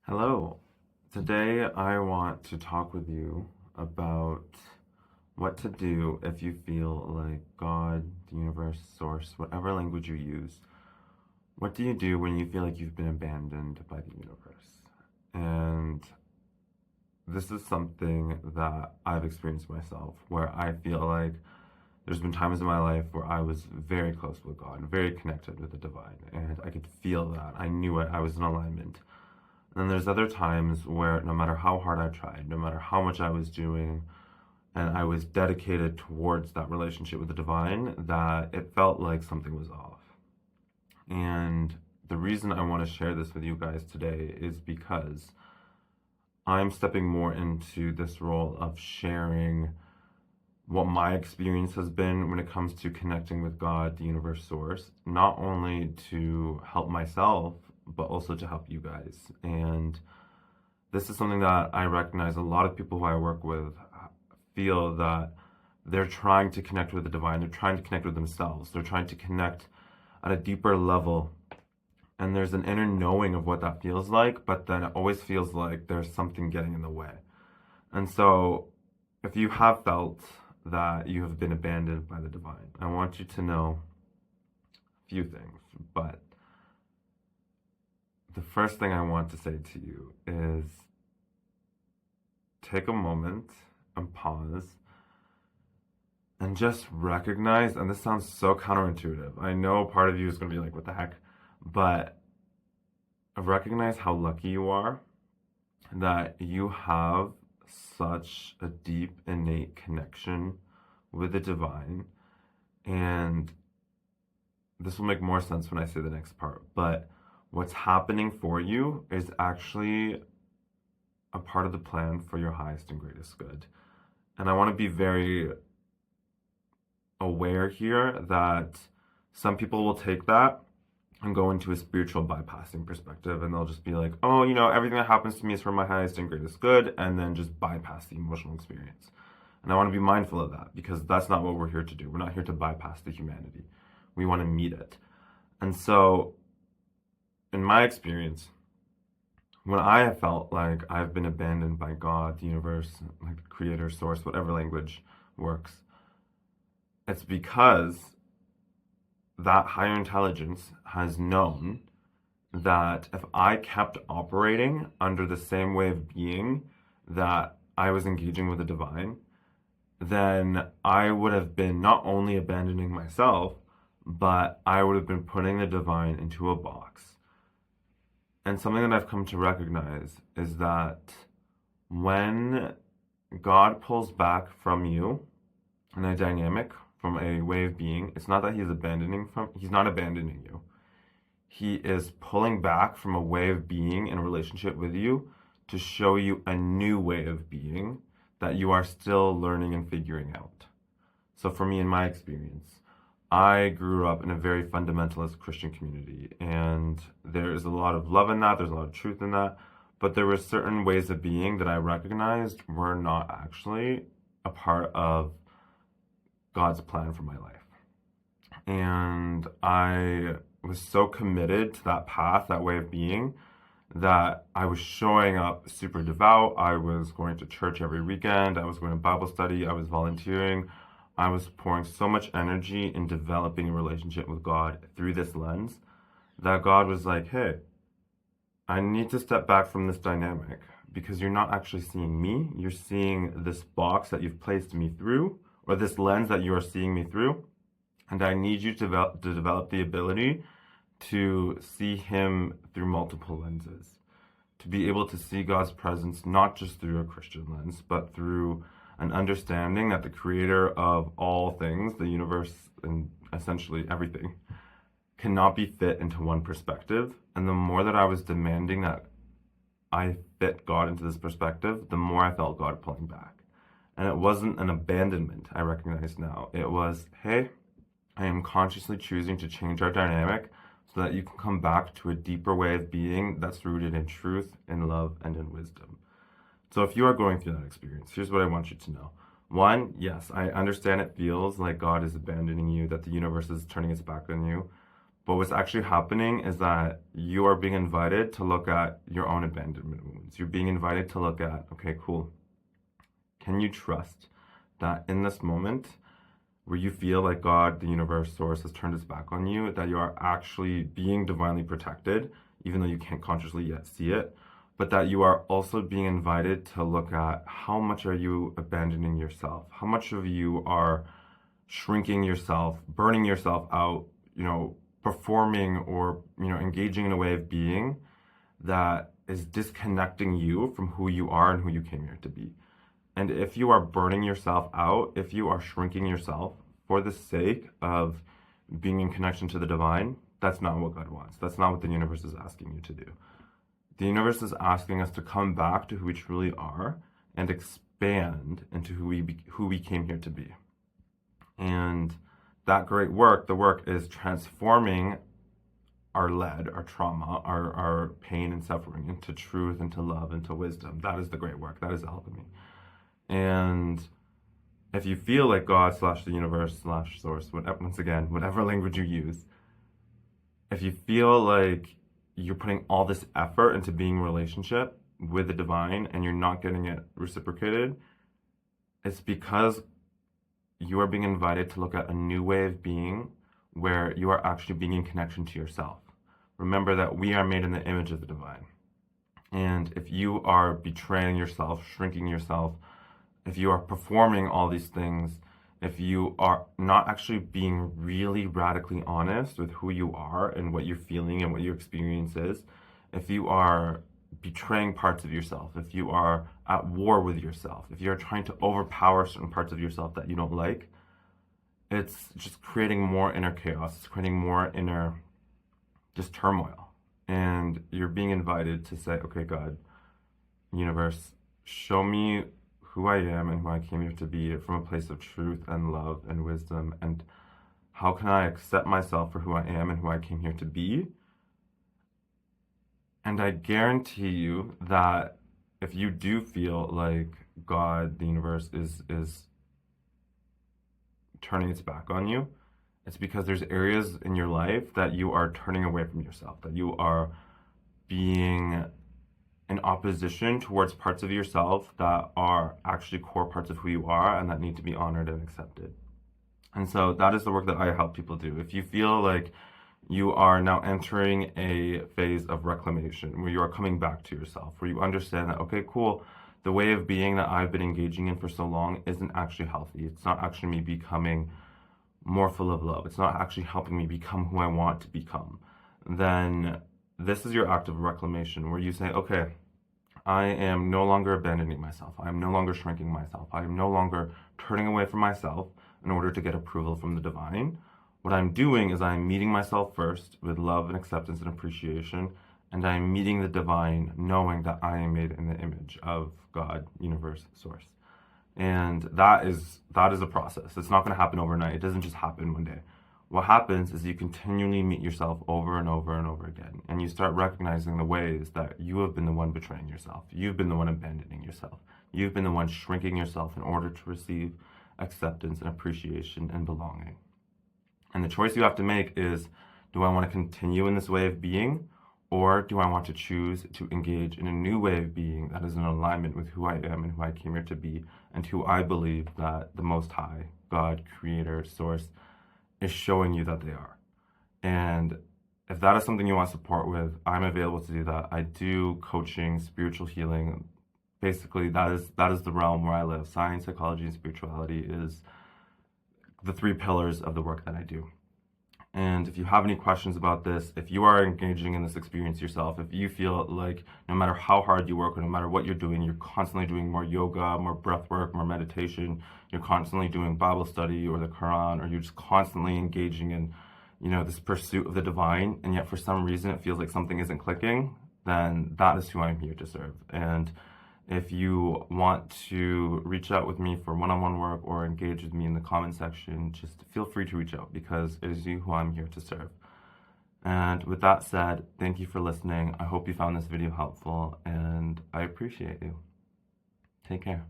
Hello. Today I want to talk with you about what to do if you feel like God, the universe, source, whatever language you use. What do you do when you feel like you've been abandoned by the universe? And this is something that I've experienced myself, where I feel like there's been times in my life where I was very close with God, very connected with the divine, and I could feel that. I knew it. I was in alignment. And then there's other times where no matter how hard I tried, no matter how much I was doing, and I was dedicated towards that relationship with the divine, that it felt like something was off. And the reason I want to share this with you guys today is because I'm stepping more into this role of sharing what my experience has been when it comes to connecting with God, the universe source, not only to help myself, but also to help you guys. And this is something that I recognize a lot of people who I work with feel that they're trying to connect with the divine, they're trying to connect with themselves, they're trying to connect at a deeper level. And there's an inner knowing of what that feels like, but then it always feels like there's something getting in the way. And so, if you have felt that you have been abandoned by the divine, I want you to know a few things. But the first thing I want to say to you is take a moment and pause and just recognize, and this sounds so counterintuitive. I know part of you is going to be like, what the heck? But recognize how lucky you are that you have such a deep, innate connection with the divine. And this will make more sense when I say the next part. But what's happening for you is actually a part of the plan for your highest and greatest good. And I want to be very aware here that some people will take that and go into a spiritual bypassing perspective, and they'll just be like, oh, everything that happens to me is for my highest and greatest good, and then just bypass the emotional experience. And I want to be mindful of that, because that's not what we're here to do. We're not here to bypass the humanity. We want to meet it. And so, in my experience, when I have felt like I've been abandoned by God, the universe, like the creator, source, whatever language works, it's because that higher intelligence has known that if I kept operating under the same way of being that I was engaging with the divine, then I would have been not only abandoning myself, but I would have been putting the divine into a box. And something that I've come to recognize is that when God pulls back from you in a dynamic, from a way of being, it's not that he's not abandoning you. He is pulling back from a way of being in a relationship with you to show you a new way of being that you are still learning and figuring out. So for me, in my experience, I grew up in a very fundamentalist Christian community, and there is a lot of love in that, there's a lot of truth in that, but there were certain ways of being that I recognized were not actually a part of God's plan for my life. And I was so committed to that path, that way of being, that I was showing up super devout. I was going to church every weekend. I was going to Bible study. I was volunteering. I was pouring so much energy in developing a relationship with God through this lens that God was like, hey, I need to step back from this dynamic because you're not actually seeing me. You're seeing this box that you've placed me through, or this lens that you are seeing me through. And I need you to develop the ability to see him through multiple lenses, to be able to see God's presence not just through a Christian lens, but through an understanding that the creator of all things, the universe and essentially everything, cannot be fit into one perspective. And the more that I was demanding that I fit God into this perspective, the more I felt God pulling back. And it wasn't an abandonment, I recognize now. It was, hey, I am consciously choosing to change our dynamic so that you can come back to a deeper way of being that's rooted in truth, in love, and in wisdom. So if you are going through that experience, here's what I want you to know. One, yes, I understand it feels like God is abandoning you, that the universe is turning its back on you. But what's actually happening is that you are being invited to look at your own abandonment wounds. You're being invited to look at, okay, cool. Can you trust that in this moment where you feel like God, the universe, source has turned its back on you, that you are actually being divinely protected, even though you can't consciously yet see it, but that you are also being invited to look at how much are you abandoning yourself? How much of you are shrinking yourself, burning yourself out, performing or, engaging in a way of being that is disconnecting you from who you are and who you came here to be. And if you are burning yourself out, if you are shrinking yourself for the sake of being in connection to the divine, that's not what God wants. That's not what the universe is asking you to do. The universe is asking us to come back to who we truly are and expand into who we came here to be. And that great work, the work is transforming our lead, our trauma, our pain and suffering into truth, into love, into wisdom. That is the great work. That is alchemy. And if you feel like God / the universe / source, once again, whatever language you use, if you feel like you're putting all this effort into being in relationship with the divine and you're not getting it reciprocated, it's because you are being invited to look at a new way of being where you are actually being in connection to yourself. Remember that we are made in the image of the divine. And if you are betraying yourself, shrinking yourself, if you are performing all these things, if you are not actually being really radically honest with who you are and what you're feeling and what your experience is, if you are betraying parts of yourself, if you are at war with yourself, if you're trying to overpower certain parts of yourself that you don't like, it's just creating more inner chaos. It's creating more inner just turmoil. And you're being invited to say, okay, God, universe, show me who I am and who I came here to be from a place of truth and love and wisdom. And how can I accept myself for who I am and who I came here to be? And I guarantee you that if you do feel like God, the universe, is turning its back on you, it's because there's areas in your life that you are turning away from yourself, that you are being in opposition towards parts of yourself that are actually core parts of who you are and that need to be honored and accepted. And so that is the work that I help people do. If you feel like you are now entering a phase of reclamation where you are coming back to yourself, where you understand that, okay, cool, the way of being that I've been engaging in for so long isn't actually healthy. It's not actually me becoming more full of love. It's not actually helping me become who I want to become. Then this is your act of reclamation where you say, okay, I am no longer abandoning myself. I am no longer shrinking myself. I am no longer turning away from myself in order to get approval from the divine. What I'm doing is I'm meeting myself first with love and acceptance and appreciation, and I'm meeting the divine knowing that I am made in the image of God, universe, source. And that is a process. It's not going to happen overnight. It doesn't just happen one day. What happens is you continually meet yourself over and over and over again, and you start recognizing the ways that you have been the one betraying yourself. You've been the one abandoning yourself. You've been the one shrinking yourself in order to receive acceptance and appreciation and belonging. And the choice you have to make is, do I want to continue in this way of being, or do I want to choose to engage in a new way of being that is in alignment with who I am and who I came here to be, and who I believe that the Most High, God, Creator, Source, is showing you that they are. And if that is something you want support with, I'm available to do that. I do coaching, spiritual healing. Basically, that is the realm where I live. Science, psychology, and spirituality is the three pillars of the work that I do. And if you have any questions about this, if you are engaging in this experience yourself, if you feel like no matter how hard you work or no matter what you're doing, you're constantly doing more yoga, more breath work, more meditation, you're constantly doing Bible study or the Quran, or you're just constantly engaging in, this pursuit of the divine, and yet for some reason it feels like something isn't clicking, then that is who I'm here to serve. And if you want to reach out with me for one-on-one work or engage with me in the comment section, just feel free to reach out because it is you who I'm here to serve. And with that said, thank you for listening. I hope you found this video helpful and I appreciate you. Take care.